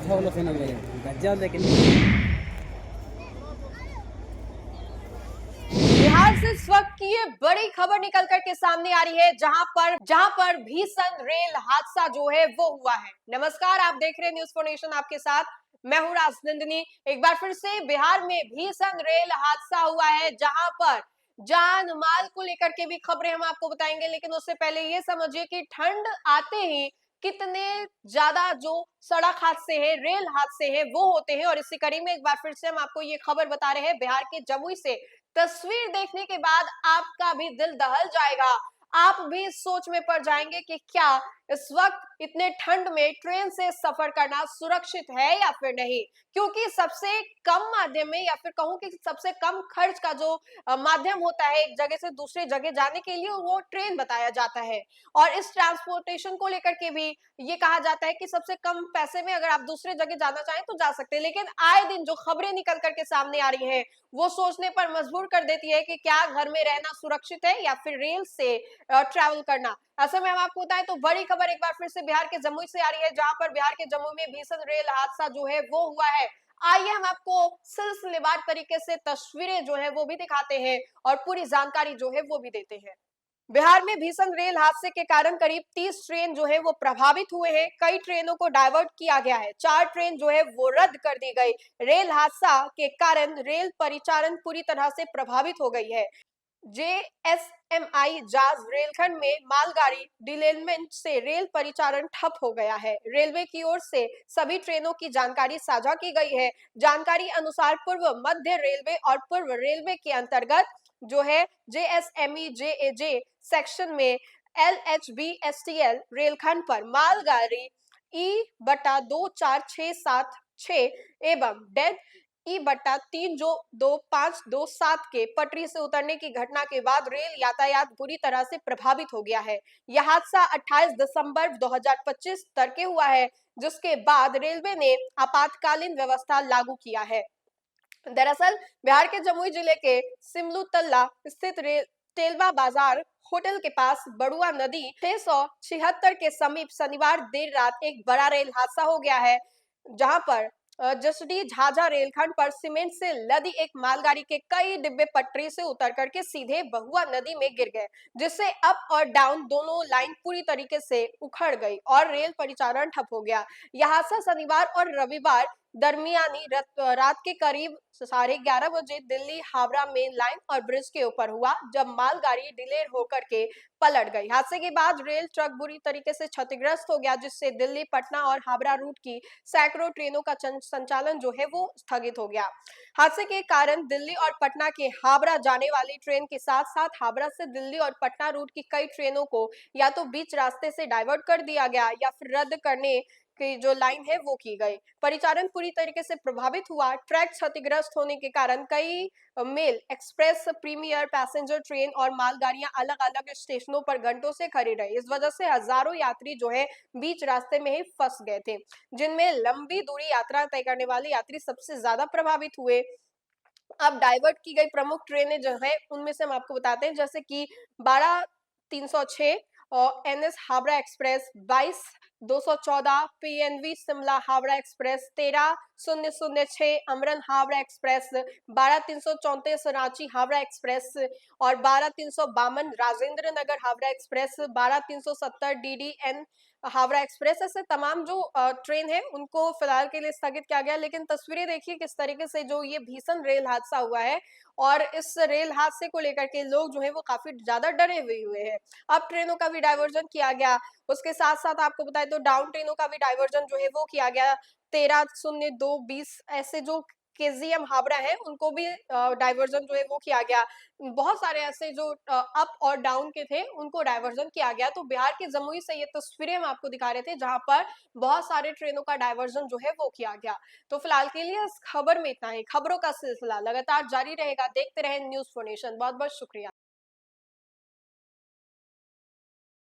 হলো শোনা যায় গজ্জাল लेकिन बिहार से इस वक्त की ये बड़ी खबर निकल कर के सामने आ रही है जहां पर भीषण रेल हादसा जो है वो हुआ है। नमस्कार, आप देख रहे हैं न्यूज फॉर नेशन, आपके साथ मैं हूं राजनंदिनी। एक बार फिर से बिहार में भीषण रेल हादसा हुआ है, जहां पर जान माल को लेकर के भी खबरें हम आपको बताएंगे, लेकिन उससे पहले ये समझिए कि ठंड आते ही कितने ज्यादा जो सड़क हादसे हैं, रेल हादसे हैं, वो होते हैं। और इसी कड़ी में एक बार फिर से हम आपको ये खबर बता रहे हैं बिहार के जमुई से। तस्वीर देखने के बाद आपका भी दिल दहल जाएगा, आप भी इस सोच में पड़ जाएंगे कि क्या इस वक्त इतने ठंड में ट्रेन से सफर करना सुरक्षित है या फिर नहीं। क्योंकि सबसे कम माध्यम में, या फिर कहूं कि सबसे कम खर्च का जो माध्यम होता है एक जगह से दूसरे जगह जाने के लिए, वो ट्रेन बताया जाता है। और इस ट्रांसपोर्टेशन को लेकर के भी ये कहा जाता है कि सबसे कम पैसे में अगर आप दूसरे जगह जाना चाहें तो जा सकते हैं। लेकिन आए दिन जो खबरें निकल करके सामने आ रही हैं, वो सोचने पर मजबूर कर देती है कि क्या घर में रहना सुरक्षित है या फिर रेल से ट्रैवल करना। ऐसे में हम आपको बताएं तो बड़ी खबर एक बार फिर से बिहार के जमुई से आ रही है, जहां पर बिहार के जमुई में भीषण रेल हादसा जो है वो हुआ है। आइए हम आपको सिलसिलेवार तरीके से तस्वीरें जो है वो भी दिखाते हैं और पूरी जानकारी जो है वो भी देते हैं। बिहार में भीषण रेल हादसे के कारण करीब 30 ट्रेन जो है वो प्रभावित हुए हैं। कई ट्रेनों को डाइवर्ट किया गया है, 4 ट्रेन जो है वो रद्द कर दी गई। रेल हादसा के कारण रेल परिचालन पूरी तरह से प्रभावित हो गई है। जेएसएमआई जाज रेलखंड में मालगाड़ी डिलेनमेंट से रेल परिचालन ठप हो गया है। रेलवे की ओर से सभी ट्रेनों की जानकारी साझा की गई है। जानकारी अनुसार पूर्व मध्य रेलवे और पूर्व रेलवे के अंतर्गत जो है जेएसएमई जेएजे सेक्शन में LHBSTL रेलखंड पर मालगाड़ी E/24676 एवं डेड E/3 जो 2527 के पटरी से उतरने की घटना के बाद रेल यातायात बुरी तरह से प्रभावित हो गया है। यह हादसा 28 दिसंबर 2025 तड़के हुआ है, जिसके बाद रेलवे ने आपातकालीन व्यवस्था लागू किया है। दरअसल बिहार के जमुई जिले के सिमलू तल्ला स्थित तेलवा बाजार होटल के पास बड़ुआ नदी 676 के समीप शनिवार देर रात एक बड़ा रेल हादसा हो गया है, जहां पर जसडी झाझा रेलखंड पर सीमेंट से लदी एक मालगाड़ी के कई डिब्बे पटरी से उतर करके सीधे बहुआ नदी में गिर गए, जिससे अप और डाउन दोनों लाइन पूरी तरीके से उखड़ गई और रेल परिचालन ठप हो गया। यह हादसा शनिवार और रविवार दरमियानी रात के करीब 11:30 बजे दिल्ली हावड़ा मेन लाइन और ब्रिज के ऊपर हुआ, जब मालगाड़ी डिले होकर के पलट गई। हादसे के बाद रेल ट्रैक बुरी तरीके से क्षतिग्रस्त हो गया, जिससे दिल्ली, पटना और हावड़ा रूट की सैकड़ों ट्रेनों का संचालन जो है वो स्थगित हो गया। हादसे के कारण दिल्ली और पटना के हावड़ा जाने वाली ट्रेन के साथ साथ हावड़ा से दिल्ली और पटना रूट की कई ट्रेनों को या तो बीच रास्ते से डाइवर्ट कर दिया गया या फिर रद्द करने की जो लाइन है वो की गई। परिचालन पूरी तरीके से प्रभावित हुआ। ट्रैक क्षतिग्रस्त होने के कारण कई mail, express, premier, passenger train और मालगाड़ियां अलग अलग स्टेशनों पर घंटों से खड़ी रही। इस वजह से हजारों यात्री जो है बीच रास्ते में ही फंस गए थे, जिनमें लंबी दूरी यात्रा तय करने वाले यात्री सबसे ज्यादा प्रभावित हुए। अब डाइवर्ट की गई प्रमुख ट्रेनें जो है उनमें से हम आपको बताते हैं, जैसे कि 12-306 और NS Howrah express, 22-214 PNV Shimla Howrah express, 13-006 अमरन हावड़ा एक्सप्रेस, 12-334 रांची हावड़ा एक्सप्रेस और 12-352 Rajendra Nagar Howrah express, 12-370 DDN Howrah express. ऐसे तमाम जो ट्रेन है उनको फिलहाल के लिए स्थगित किया गया। लेकिन तस्वीरें देखिए किस तरीके से जो ये भीषण रेल हादसा हुआ है, और इस रेल हादसे को लेकर के लोग जो है वो काफी ज्यादा डरे हुए हैं। अब ट्रेनों का भी डाइवर्जन किया गया, उसके साथ साथ आपको बताएं तो डाउन ट्रेनों का भी डाइवर्जन जो है वो किया गया। 13-02-20 ऐसे जो केजीएम हावड़ा है उनको भी डाइवर्जन जो है वो किया गया। बहुत सारे ऐसे जो अप और डाउन के थे उनको डाइवर्जन किया गया। तो बिहार के जमुई से ये तस्वीरें हम आपको दिखा रहे थे, जहां पर बहुत सारे ट्रेनों का डाइवर्जन जो है वो किया गया। तो फिलहाल के लिए इस खबर में इतना ही। खबरों का सिलसिला लगातार जारी रहेगा, देखते रहें न्यूज फॉर नेशन। बहुत बहुत शुक्रिया।